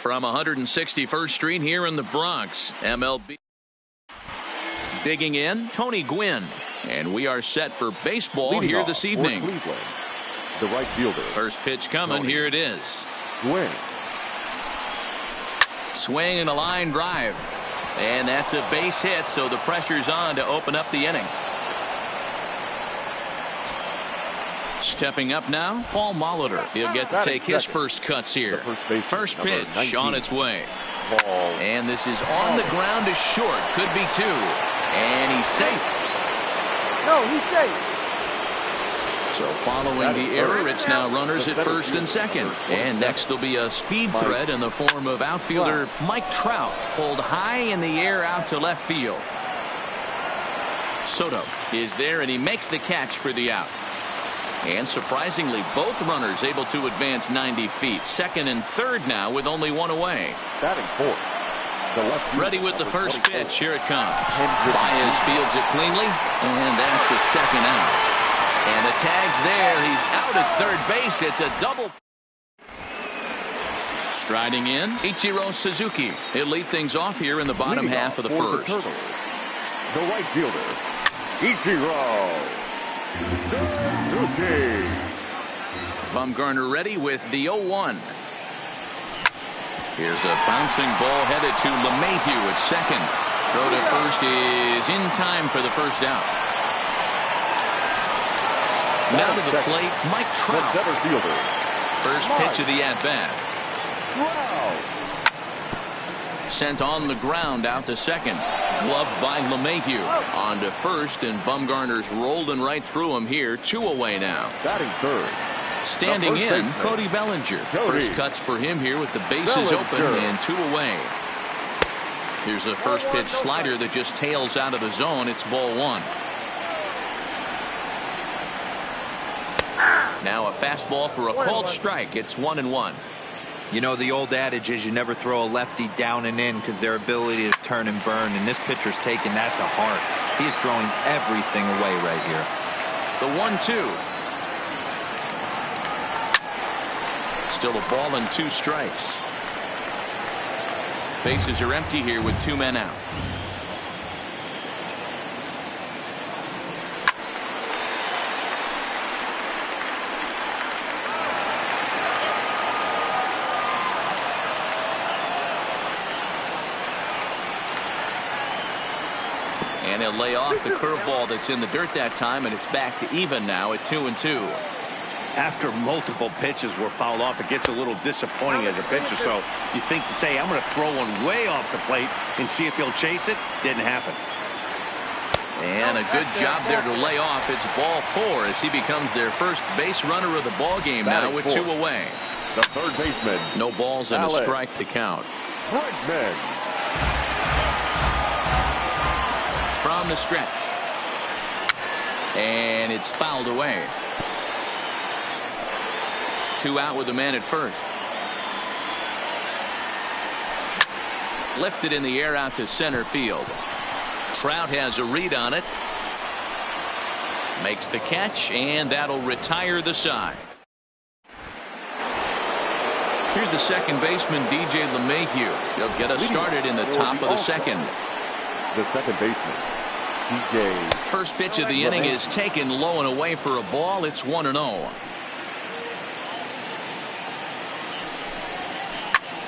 From 161st Street here in the Bronx, MLB. Digging in, Tony Gwynn. And we are set for baseball Leading here off this for evening. Cleveland, the right fielder. First pitch coming. Tony Here it is. Gwynn. Swing and a line drive. And that's a base hit, so the pressure's on to open up the inning. Stepping up now, Paul Molitor. He'll get to take his first cuts here. First pitch on its way. Ball. And this is on the ground to short. Could be two. And he's safe. No, he's safe. So following the error, it's now runners at first and second. And next will be a speed threat in the form of outfielder Mike Trout, pulled high in the air out to left field. Soto is there, and he makes the catch for the out. And surprisingly, both runners able to advance 90 feet. Second and third now with only one away. Batting fourth. Ready with the first pitch. Here it comes. Baez fields it cleanly, and that's the second out. And the tag's there. He's out at third base. It's a double. Striding in, Ichiro Suzuki. He'll lead things off here in the bottom half of the first. The right fielder, Ichiro Suzuki. Bumgarner ready with the 0-1. Here's a bouncing ball headed to LeMahieu at second. Throw to first is in time for the first out. Now to the plate, Mike Trout. Center fielder. First pitch of the at-bat. Sent on the ground out to second. Gloved by LeMahieu. On to first, and Bumgarner's rolling right through him here. 2 away now. Batting third. Standing in, Cody Bellinger. First cuts for him here with the bases open and 2 away. Here's a first pitch slider that just tails out of the zone. It's ball 1. Now a fastball for a called strike. It's 1-1. You know, the old adage is you never throw a lefty down and in because their ability to turn and burn, and this pitcher's taking that to heart. He is throwing everything away right here. The 1-2. Still a ball and 2 strikes. Bases are empty here with 2 men out. And he'll lay off the curveball that's in the dirt that time, and it's back to even now at 2-2. After multiple pitches were fouled off, it gets a little disappointing as a pitcher. So you think to say, I'm going to throw one way off the plate and see if he'll chase it. Didn't happen. And a good job there to lay off. It's ball 4 as he becomes their first base runner of the ball game now with 2 away. The third baseman. No balls and a strike to count. Bregman. From the stretch. And it's fouled away. 2 out with the man at first. Lifted in the air out to center field. Trout has a read on it. Makes the catch, and that'll retire the side. Here's the second baseman, DJ LeMahieu. He'll get us started in the top of the second. The second baseman, DJ. First pitch of the inning is taken low and away for a ball. It's 1-0.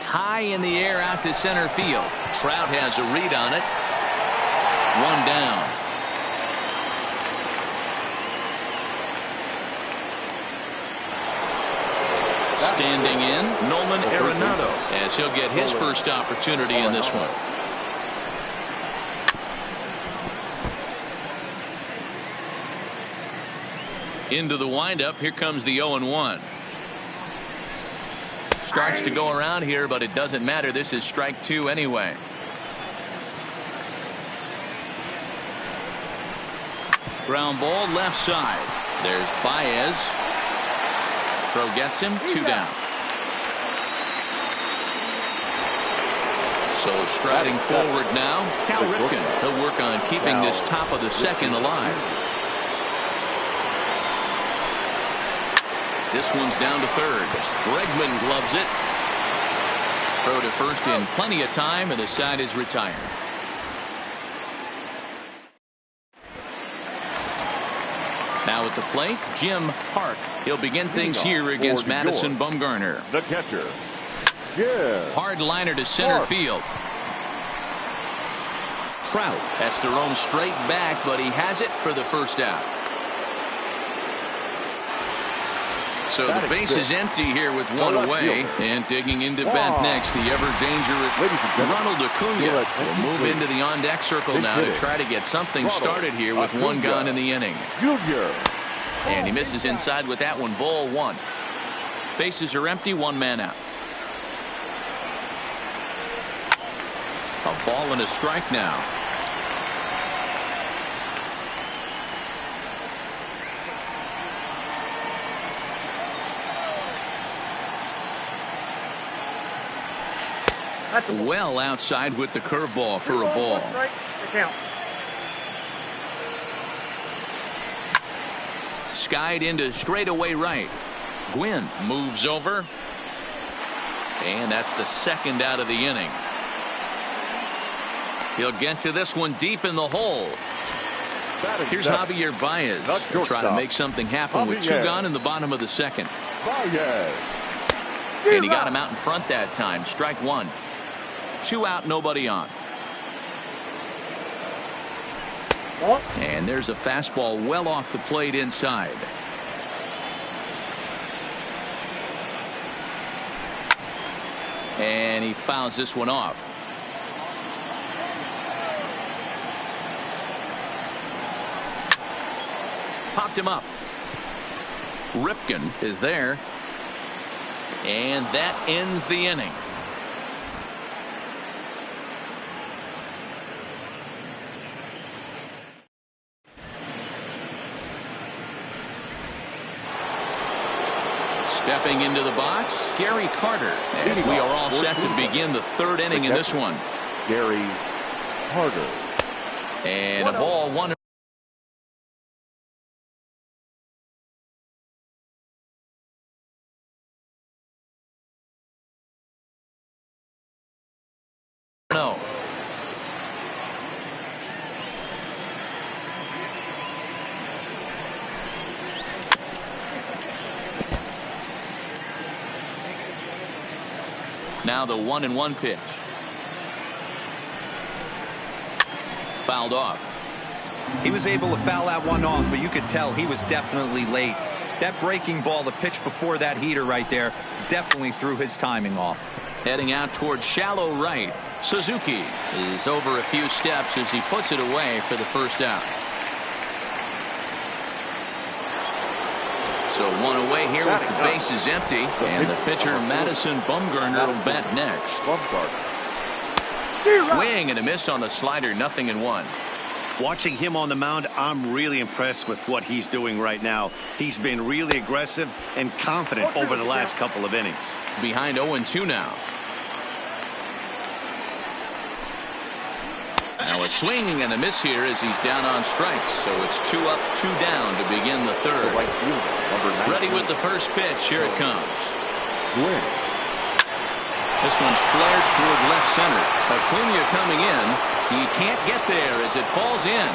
High in the air out to center field. Trout has a read on it. 1 down. Standing in, Nolan Arenado, as he'll get his first opportunity in this one. Into the windup. Here comes the 0-1. Starts to go around here, but it doesn't matter. This is strike 2 anyway. Ground ball left side. There's Baez. Throw gets him. 2 down. So striding forward now, Cal Ripken. He'll work on keeping this top of the second alive. This one's down to third. Bregman gloves it. throw to first in plenty of time, and the side is retired. Now at the plate, jwpaark. He'll begin things here against Madison Bumgarner. The catcher, Jim. Hard liner to center field. Trout has to roam straight back, but he has it for the first out. So the base is empty here with one away, and digging into bat next, the ever-dangerous Ronald Acuna will move into the on-deck circle now to try to get something started here with one gone in the inning. And he misses inside with that one. Ball one. Bases are empty, one man out. A ball and a strike now. Well outside with the curveball for a ball. Skied into straightaway right. Gwynn moves over. And that's the second out of the inning. He'll get to this one deep in the hole. Here's Javier Baez. Try to make something happen with two gone in the bottom of the second. And he got him out in front that time. Strike one. Two out, nobody on. And there's a fastball well off the plate inside. And he fouls this one off. Popped him up. Ripken is there. And that ends the inning. Stepping into the box, Gary Carter, as we are all set to begin the third inning in this one. Gary Carter. And a ball, 1-0. No. Now the 1-1 pitch. Fouled off. He was able to foul that one off, but you could tell he was definitely late. That breaking ball, the pitch before that heater right there, definitely threw his timing off. Heading out towards shallow right. Suzuki is over a few steps as he puts it away for the first out. So one away here with the bases empty, and the pitcher Madison Bumgarner will bat next. Swing and a miss on the slider, 0-1. Watching him on the mound, I'm really impressed with what he's doing right now. He's been really aggressive and confident over the last couple of innings. Behind 0-2 now. Now a swing and a miss here as he's down on strikes. So it's 2 up, 2 down to begin the third. Ready with the first pitch. Here it comes. This one's flared toward left center. Acuna coming in. He can't get there as it falls in.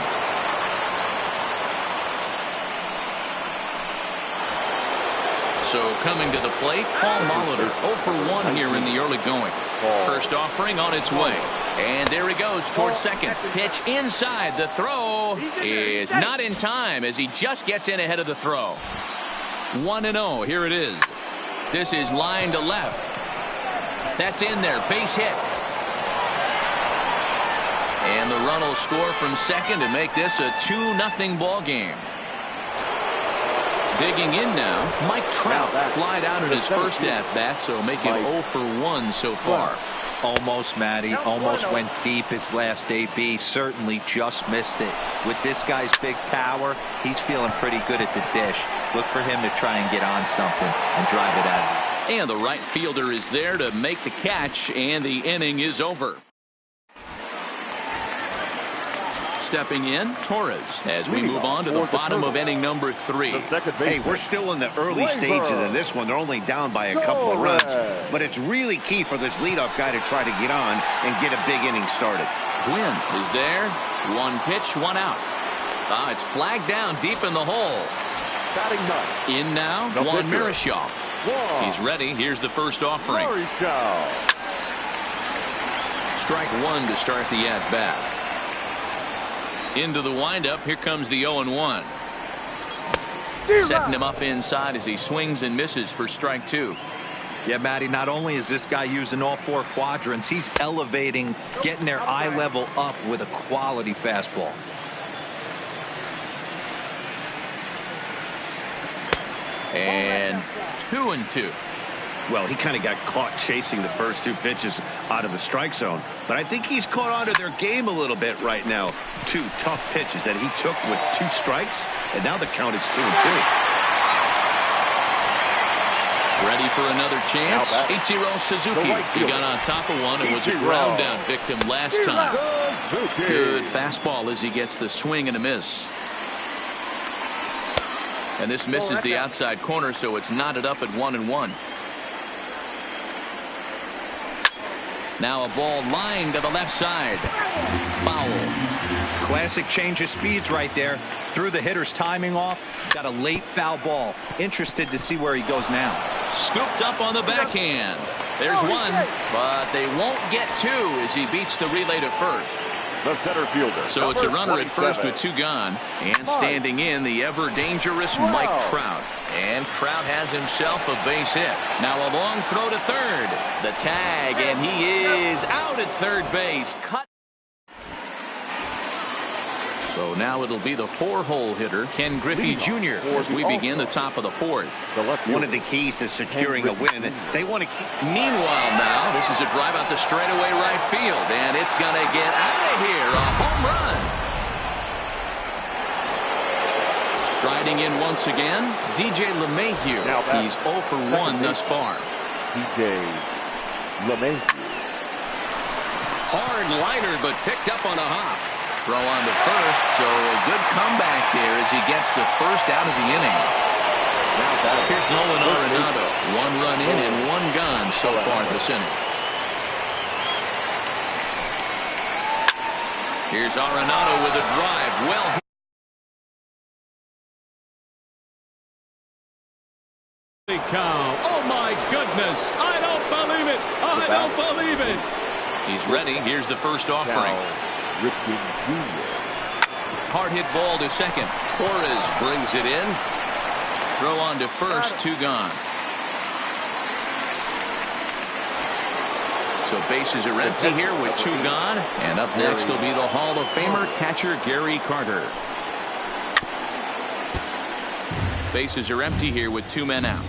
So coming to the plate, Paul Molitor 0 for 1 here in the early going. First offering on its way. And there he goes towards second. Pitch inside. The throw is not in time as he just gets in ahead of the throw. 1-0. Here it is. This is line to left. That's in there. Base hit. And the run will score from second to make this a 2-0 ball game. Digging in now, Mike Trout flied out in his first at-bat, so make it 0 for 1 so far. Almost, Matty. Almost went deep his last AB. Certainly just missed it. With this guy's big power, he's feeling pretty good at the dish. Look for him to try and get on something and drive it out. And the right fielder is there to make the catch, and the inning is over. stepping in, Torres, as we move on to the bottom of inning number 3. Hey, we're still in the early stages of this one. They're only down by a couple of runs. But it's really key for this leadoff guy to try to get on and get a big inning started. Gwynn is there. 1 pitch, 1 out. It's flagged down deep in the hole. In now, Juan Marichal. He's ready. Here's the first offering. Strike 1 to start the at-bat. Into the windup. Here comes the 0-1. Setting him up inside as he swings and misses for strike 2. Yeah, Matty, not only is this guy using all 4 quadrants, he's elevating, getting their eye level up with a quality fastball. And 2-2. Well, he kind of got caught chasing the first 2 pitches out of the strike zone. But I think he's caught on to their game a little bit right now. 2 tough pitches that he took with 2 strikes, and now the count is 2-2. Ready for another chance. Ichiro Suzuki. He got on top of one and was a ground down victim last time. Good fastball as he gets the swing and a miss. And this misses the outside corner, so it's knotted up at 1-1. Now a ball lined to the left side. Foul. Classic change of speeds right there. Threw the hitter's timing off. Got a late foul ball. Interested to see where he goes now. Scooped up on the backhand. There's 1, but they won't get 2 as he beats the relay to first. The center fielder. So it's a runner at first with 2 gone. And standing in, the ever-dangerous Mike Trout. And Trout has himself a base hit. Now a long throw to third. The tag, and he is out at third base. Cut. So now it'll be the 4-hole hitter, Ken Griffey Jr., as we begin the top of the 4th. One of the keys to securing a win. They want to keep. Meanwhile now, this is a drive out to straightaway right field, and it's going to get out of here. A home run. Riding in once again, DJ LeMahieu. He's 0 for 1 thus far. DJ LeMahieu. Hard liner, but picked up on a hop. Throw on to first, so a good comeback there as he gets the first out of the inning. Here's Nolan Arenado. 1 run in and 1 gone so far this inning. Here's Arenado with a drive. Well hit. Oh my goodness. I don't believe it. I don't believe it. He's ready. Here's the first offering. Hard hit ball to second. Torres brings it in. Throw on to first. 2 gone. So bases are empty here with 2 gone. And up next will be the Hall of Famer catcher Gary Carter. Bases are empty here with 2 men out.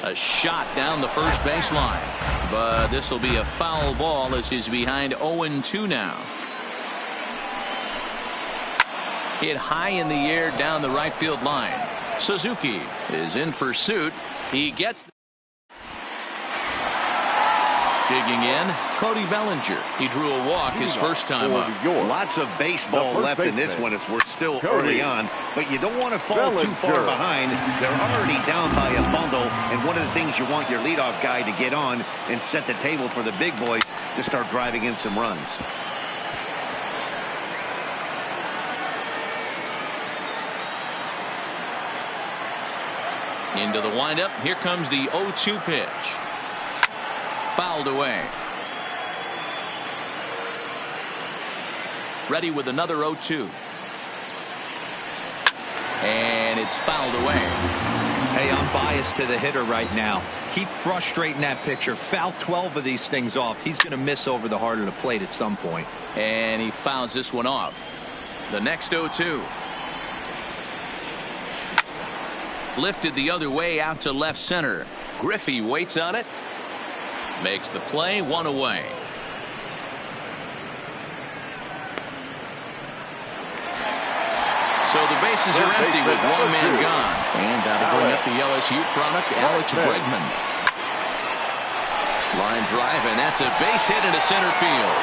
A shot down the first baseline. But this will be a foul ball as he's behind 0-2 now. Hit high in the air down the right field line. Suzuki is in pursuit. He gets. Digging in, Cody Bellinger. He drew a walk his first time up. Lots of baseball left in this one as we're still early on, but you don't want to fall too far behind. They're already down by a bundle, and one of the things you want your leadoff guy to get on and set the table for the big boys to start driving in some runs. Into the windup. Here comes the 0-2 pitch. Fouled away. Ready with another 0-2. And it's fouled away. Hey, I'm biased to the hitter right now. Keep frustrating that pitcher. Foul 12 of these things off. He's going to miss over the heart of the plate at some point. And he fouls this one off. The next 0-2. Lifted the other way out to left center. Griffey waits on it. Makes the play. 1 away. So the bases are empty with 1 man gone. And that'll bring up the LSU product, Alex Bregman. Line drive, and that's a base hit into center field.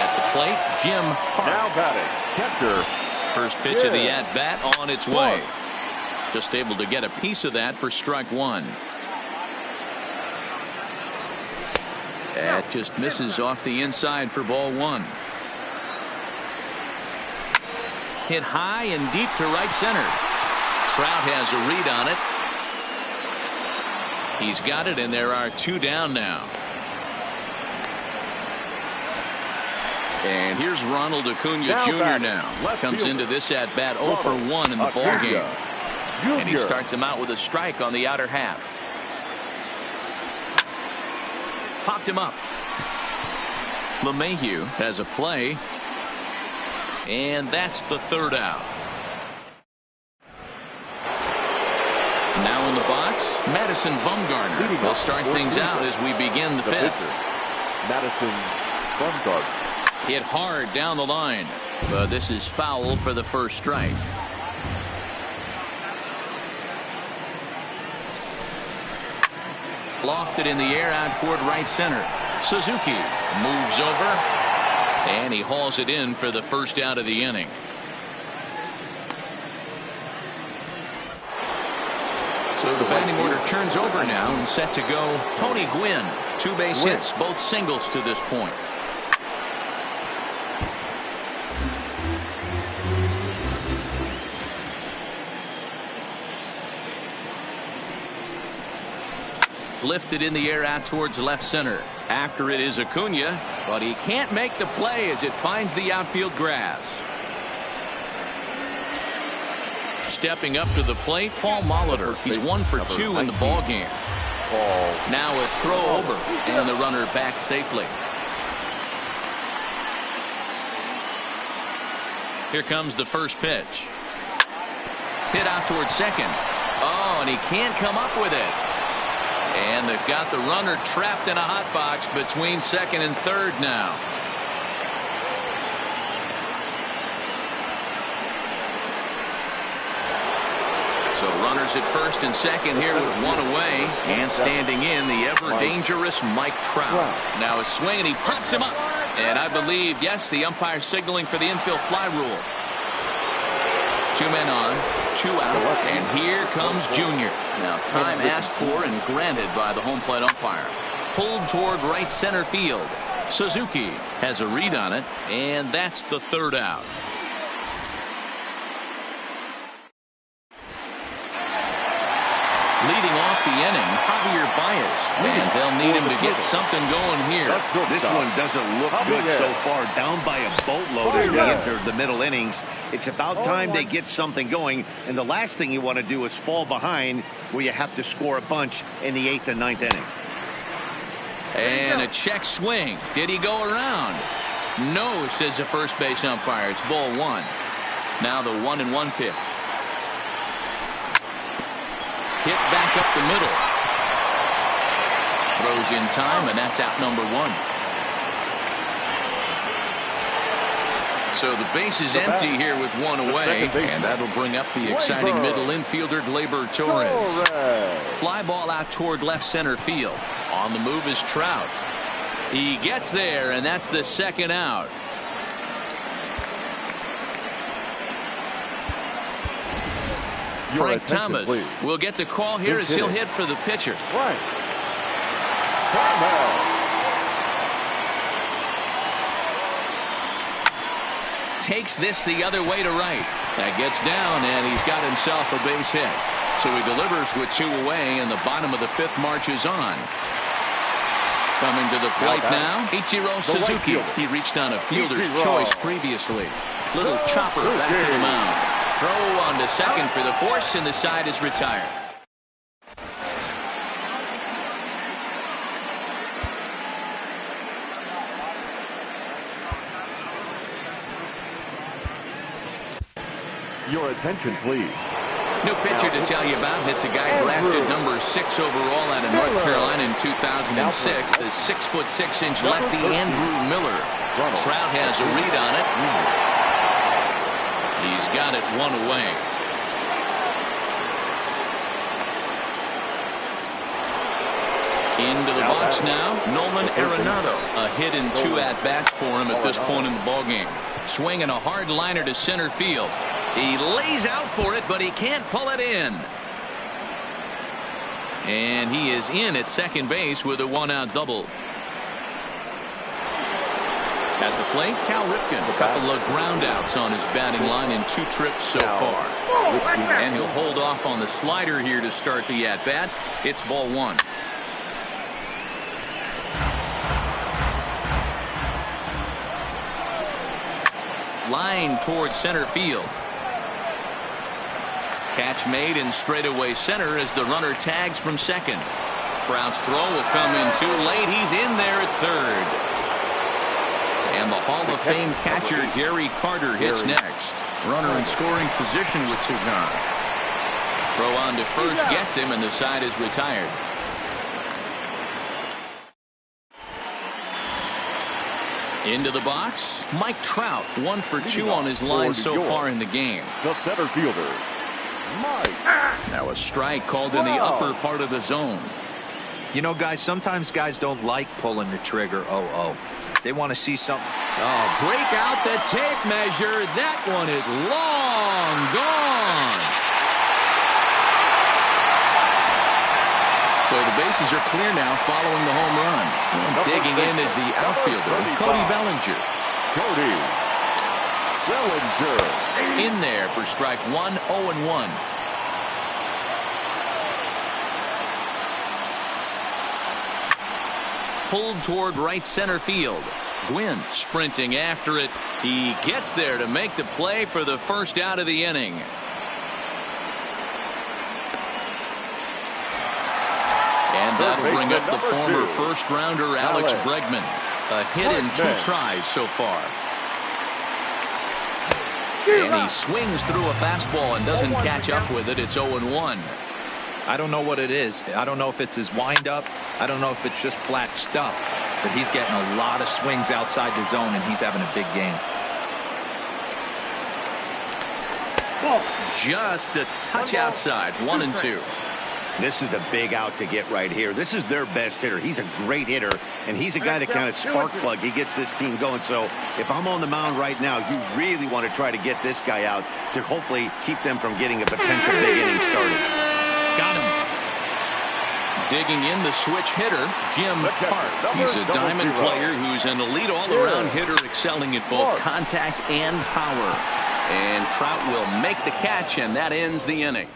At the plate, Jim Park. Now batting, catcher. First pitch of the at-bat on its way. Just able to get a piece of that for strike one. That just misses off the inside for ball one. Hit high and deep to right center. Trout has a read on it. He's got it, and there are two down now. And here's Ronald Acuna Jr. now. Comes into this at bat 0 for 1 in the ball game. And he starts him out with a strike on the outer half. Popped him up. LeMahieu has a play. And that's the third out. Now in the box, Madison Bumgarner will start things out as we begin the fifth. Madison Bumgarner. Hit hard down the line, but this is foul for the first strike. Lofted in the air out toward right center. Suzuki moves over, and he hauls it in for the first out of the inning. So the batting order turns over now and set to go. Tony Gwynn, 2 base hits, both singles to this point. Lifted in the air out towards left center. After it is Acuna, but he can't make the play as it finds the outfield grass. Stepping up to the plate, Paul Molitor. He's 1 for 2 in the ball game. Now a throw over, and the runner back safely. Here comes the first pitch. Hit out towards second. Oh, and he can't come up with it. And they've got the runner trapped in a hot box between second and third now. So runners at first and second here with one away. And standing in, the ever-dangerous Mike Trout. Now a swing, and he pops him up. And I believe, yes, the umpire signaling for the infield fly rule. 2 men on, 2 out, and here comes Junior. Now time asked for and granted by the home plate umpire. Pulled toward right center field. Suzuki has a read on it, and that's the third out. Leading off the inning, Javier Baez, and they'll need him to get something going here. This one doesn't look good so far. Down by a boatload as we enter the middle innings. It's about time they get something going, and the last thing you want to do is fall behind where you have to score a bunch in the 8th and 9th inning. And a check swing. Did he go around? No, says the first base umpire. It's ball 1. Now the 1-1 pitch. Hit back up the middle. Throws in time, and that's out number 1. So the base is empty here with 1 away, and that'll bring up the exciting middle infielder Gleyber Torres. Fly ball out toward left center field. On the move is Trout. He gets there, and that's the second out. Frank Thomas will get the call here as he'll hit for the pitcher. Takes this the other way to right. That gets down, and he's got himself a base hit. So he delivers with 2 away, and the bottom of the 5th marches on. Coming to the plate now, Ichiro Suzuki. He reached on a fielder's choice previously. Little chopper back to the mound. Throw on to second for the force, and the side is retired. Your attention, please. New pitcher to tell you about. It's a guy drafted number 6 overall out of North Carolina in 2006. The 6'6" lefty Andrew Miller. Trout has a read on it. He's got it 1 away. Into the box now, Nolan Arenado. A hit and 2 at-bats for him at this point in the ballgame. Swinging a hard liner to center field. He lays out for it, but he can't pull it in. And he is in at second base with a 1-out double. At the plate, Cal Ripken. A couple of groundouts on his batting line in 2 trips so far. And he'll hold off on the slider here to start the at-bat. It's ball 1. Line towards center field. Catch made in straightaway center as the runner tags from second. Trout's throw will come in too late. He's in there at third. And the Hall of Fame catcher Gary Carter hits next. Runner in scoring position with Sugan. Throw on to first gets him, and the side is retired. Into the box, Mike Trout, 1 for 2 on his line so far in the game. The center fielder, Mike. Now a strike called in the upper part of the zone. You know, guys, sometimes guys don't like pulling the trigger 0-0. They want to see something. Oh, break out the tape measure. That one is long gone. So the bases are clear now following the home run. And digging in is the outfielder, Cody Bellinger. Cody Bellinger. In there for strike 1, 0-1. Pulled toward right center field. Gwynn sprinting after it. He gets there to make the play for the first out of the inning. And that'll bring up the former first-rounder Alex Bregman. A hit in 2 tries so far. And he swings through a fastball and doesn't catch up with it. It's 0-1. I don't know what it is. I don't know if it's his windup. I don't know if it's just flat stuff. But he's getting a lot of swings outside the zone, and he's having a big game. Just a touch outside. 1-2. This is the big out to get right here. This is their best hitter. He's a great hitter, and he's a guy that kind of spark plug. He gets this team going. So if I'm on the mound right now, you really want to try to get this guy out to hopefully keep them from getting a potential big inning started. Got him. Digging in the switch hitter, Jim Park. He's a diamond player who's an elite all-around hitter, excelling at both contact and power. And Trout will make the catch, and that ends the inning.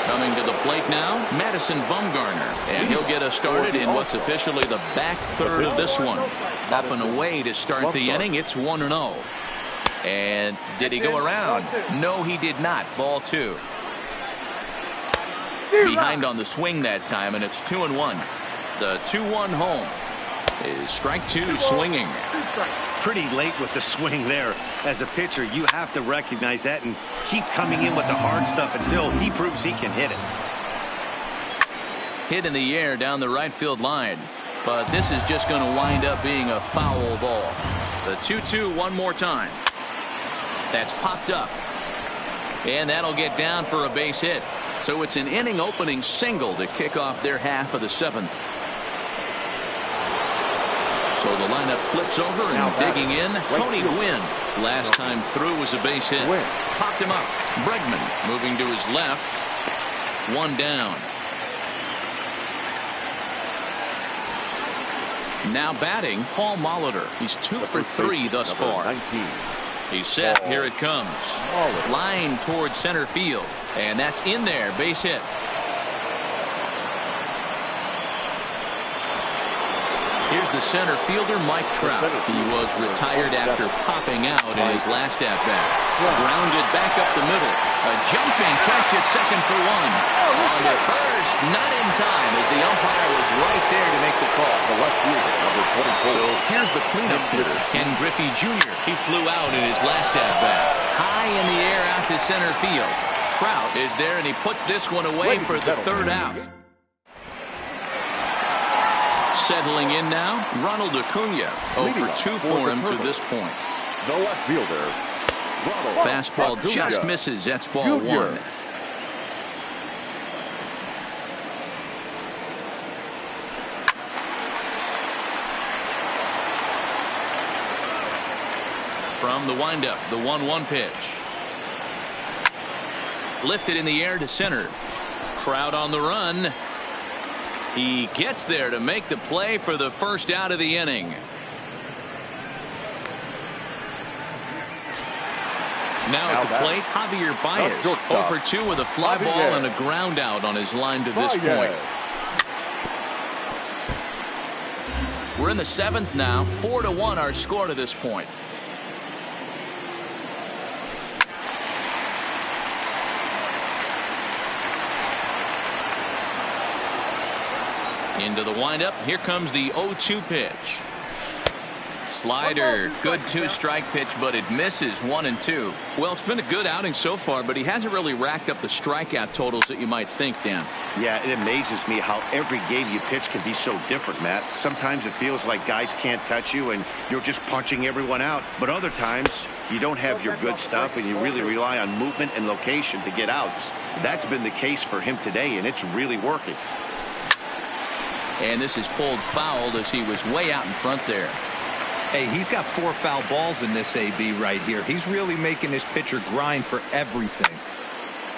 Coming to the plate now, Madison Bumgarner. And he'll get us started in what's officially the back third of this one. Up and away to start the inning. It's 1-0. And did he go around? No, he did not. Ball 2. Behind on the swing that time, and it's 2-1. The 2-1 home is strike 2 swinging. Pretty late with the swing there. As a pitcher, you have to recognize that and keep coming in with the hard stuff until he proves he can hit it. Hit in the air down the right field line. But this is just going to wind up being a foul ball. The 2-2 one more time. That's popped up. And that'll get down for a base hit. So it's an inning opening single to kick off their half of the 7th. So the lineup flips over and digging in, Tony Gwynn. Last time through was a base hit. Popped him up. Bregman moving to his left. 1 down. Now batting, Paul Molitor. He's 2 for 3 thus far. 19. He's set. Here it comes. Line towards center field. And that's in there. Base hit. Here's the center fielder, Mike Trout. He was retired after popping out in his last at-bat. Grounded back up the middle. A jumping catch at second for 1. On to first, not in time, as the umpire was right there to make the call. The left fielder, number 24. So here's the cleanup hitter, Ken Griffey Jr. He flew out in his last at-bat. High in the air out to center field. Trout is there, and he puts this one away for the 3rd out. Settling in now, Ronald Acuna. 0 for 2 for him to this point. The left fielder, Fastball just misses. That's ball one. From the windup, the 1-1 pitch. Lifted in the air to center. Crowd on the run. He gets there to make the play for the first out of the inning. Now at the plate, Javier Baez, 0 for 2 with a fly ball and a ground out on his line to this point. We're in the 7th now. 4-1 our score to this point. Into the windup. Here comes the 0-2 pitch. Slider. Good 2-strike pitch, but it misses. 1-2. Well, it's been a good outing so far, but he hasn't really racked up the strikeout totals that you might think, Dan. Yeah, it amazes me how every game you pitch can be so different, Matt. Sometimes it feels like guys can't touch you and you're just punching everyone out. But other times you don't have your good stuff and you really rely on movement and location to get outs. That's been the case for him today, and it's really working. And this is pulled fouled as he was way out in front there. Hey, he's got 4 foul balls in this AB right here. He's really making this pitcher grind for everything.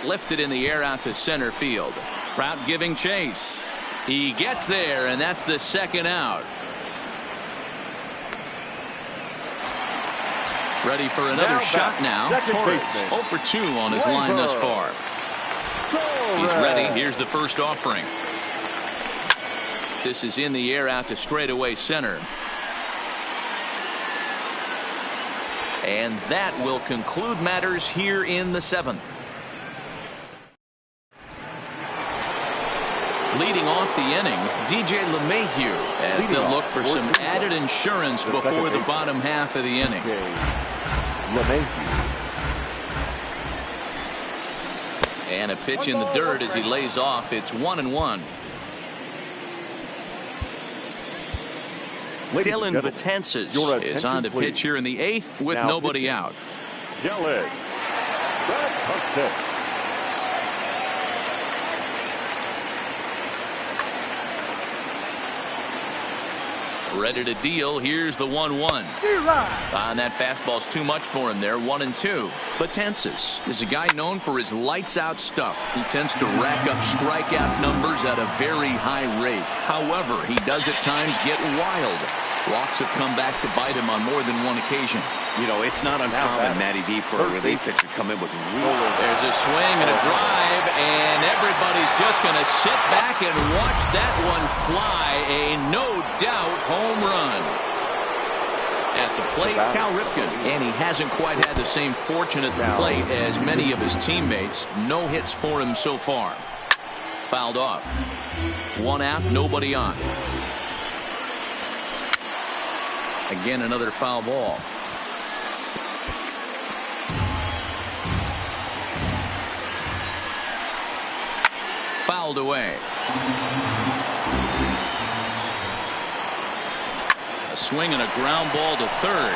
Lifted in the air out to center field. Trout giving chase. He gets there, and that's the second out. Ready for another shot now. Torres, 0 for 2 on his line thus far. He's ready. Here's the first offering. This is in the air out to straightaway center. And that will conclude matters here in the 7th. Leading off the inning, DJ LeMahieu, as they'll look for some added insurance before the bottom half of the inning. And a pitch in the dirt as he lays off. It's 1-1. Dylan Betances is on to pitch here in the 8th with nobody out. Ready to deal. Here's the 1-1. And that fastball's too much for him there. 1-2. Betances is a guy known for his lights out stuff. He tends to rack up strikeout numbers at a very high rate. However, he does at times get wild. Walks have come back to bite him on more than one occasion. You know, it's not uncommon, Matty V, for a relief pitcher to come in with There's a swing and a drive, and everybody's just going to sit back and watch that one fly. A no-doubt home run. At the plate, Cal Ripken. And he hasn't quite had the same fortune at the plate as many of his teammates. No hits for him so far. Fouled off. 1 out, nobody on. Again, another foul ball. Fouled away. A swing and a ground ball to third.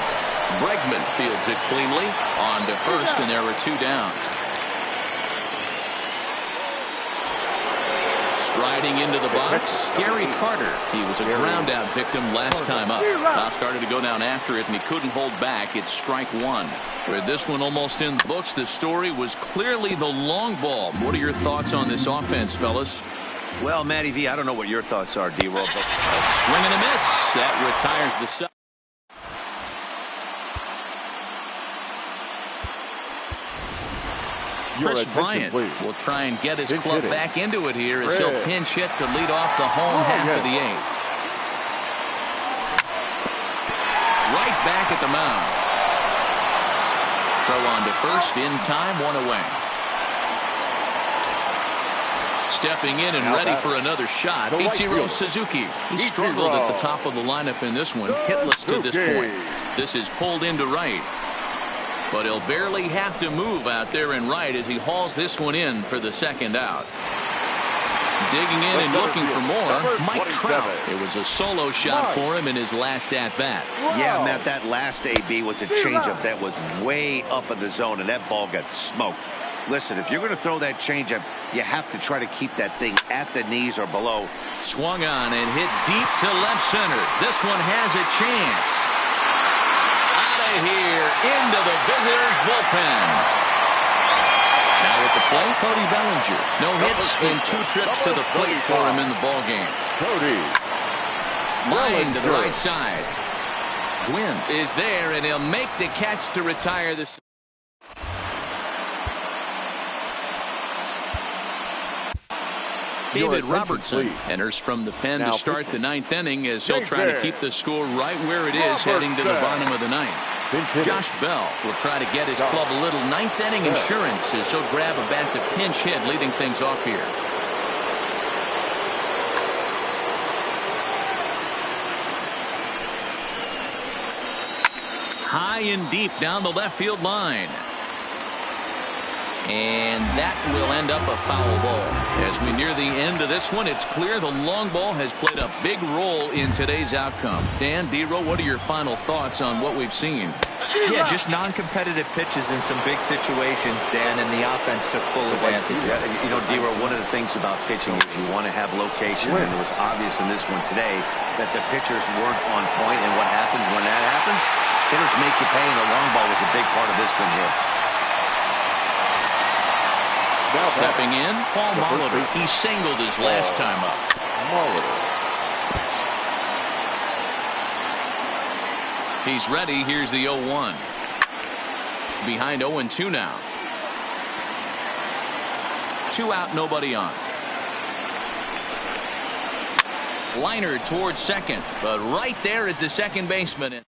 Bregman fields it cleanly. On to first, and there were 2 down. Striding into the box, Gary Carter. He was a ground out victim last time up. Now started to go down after it, and he couldn't hold back. It's strike 1. With this one almost in the books, the story was clearly the long ball. What are your thoughts on this offense, fellas? Well, Matty V, I don't know what your thoughts are, D-Roll, but a swing and a miss. That retires the side. Chris Bryant will try and get his club back into it here as he'll pinch hit to lead off the home half of the 8th. Right back at the mound. Throw on to first in time, 1 away. Stepping in and ready for another shot, Ichiro Suzuki. He struggled at the top of the lineup in this one, hitless to this point. This is pulled into right. But he'll barely have to move out there in right as he hauls this one in for the second out. Digging in and looking for more, Mike Trout. It was a solo shot for him in his last at-bat. Yeah, Matt, that last AB was a changeup that was way up in the zone, and that ball got smoked. Listen, if you're going to throw that changeup, you have to try to keep that thing at the knees or below. Swung on and hit deep to left center. This one has a chance. Out of here, into the visitors' bullpen. Now at the plate, Cody Bellinger. No hits and 2 trips to the plate for him in the ballgame. Cody. Line to the right side. Gwynn is there, and he'll make the catch to retire this. David Robertson enters from the pen to start the 9th inning as he'll try to keep the score right where it is heading to the bottom of the 9th. Josh Bell will try to get his club a little 9th inning insurance as he'll grab a bat to pinch hit, leading things off here. High and deep down the left field line. And that will end up a foul ball. As we near the end of this one, it's clear the long ball has played a big role in today's outcome. Dan, D-Row, what are your final thoughts on what we've seen? Yeah, just non-competitive pitches in some big situations, Dan, and the offense took full advantage. Yeah, you know, D-Row, one of the things about pitching is you want to have location, and it was obvious in this one today that the pitchers weren't on point, and what happens when that happens? Hitters make you pay, and the long ball was a big part of this one here. Stepping in, Paul Molitor. He singled his last time up. He's ready. Here's the 0-1. Behind 0-2 now. 2 out, nobody on. Liner towards second, but right there is the second baseman.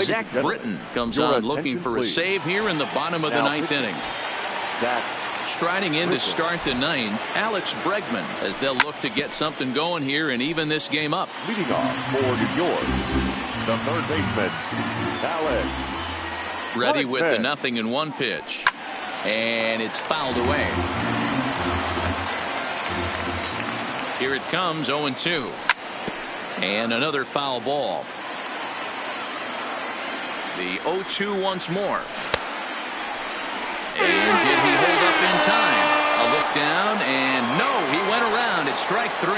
Zach Britton comes on looking for a save here in the bottom of the 9th inning. Striding in to start the 9th, Alex Bregman, as they'll look to get something going here and even this game up. Leading off for New York, the third baseman, Alex. Ready with the 0-1 pitch. And it's fouled away. Here it comes, 0-2. And another foul ball. The 0-2 once more. And did he hold up in time? A look down, and no, he went around. It's strike 3.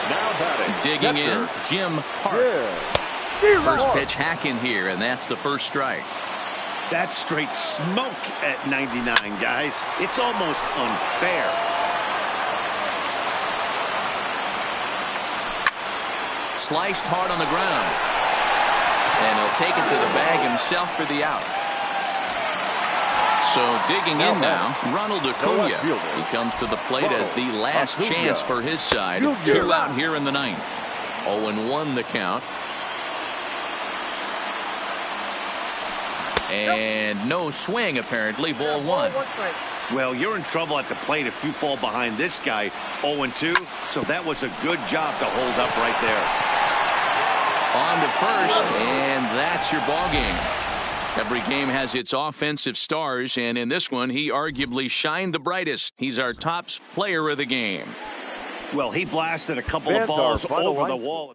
Now batting. Digging in, Jim Park. First pitch hacking here, and that's the first strike. That's straight smoke at 99, guys. It's almost unfair. Sliced hard on the ground. And he'll take it to the bag himself for the out. So digging in now, Ronald Acuna. He comes to the plate as the last chance for his side. 2 out here in the 9th. 0-1 the count. And no swing apparently. Ball 1. Well, you're in trouble at the plate if you fall behind this guy 0-2. So that was a good job to hold up right there. On to first, and that's your ball game. Every game has its offensive stars, and in this one, he arguably shined the brightest. He's our top player of the game. Well, he blasted a couple of balls over the wall.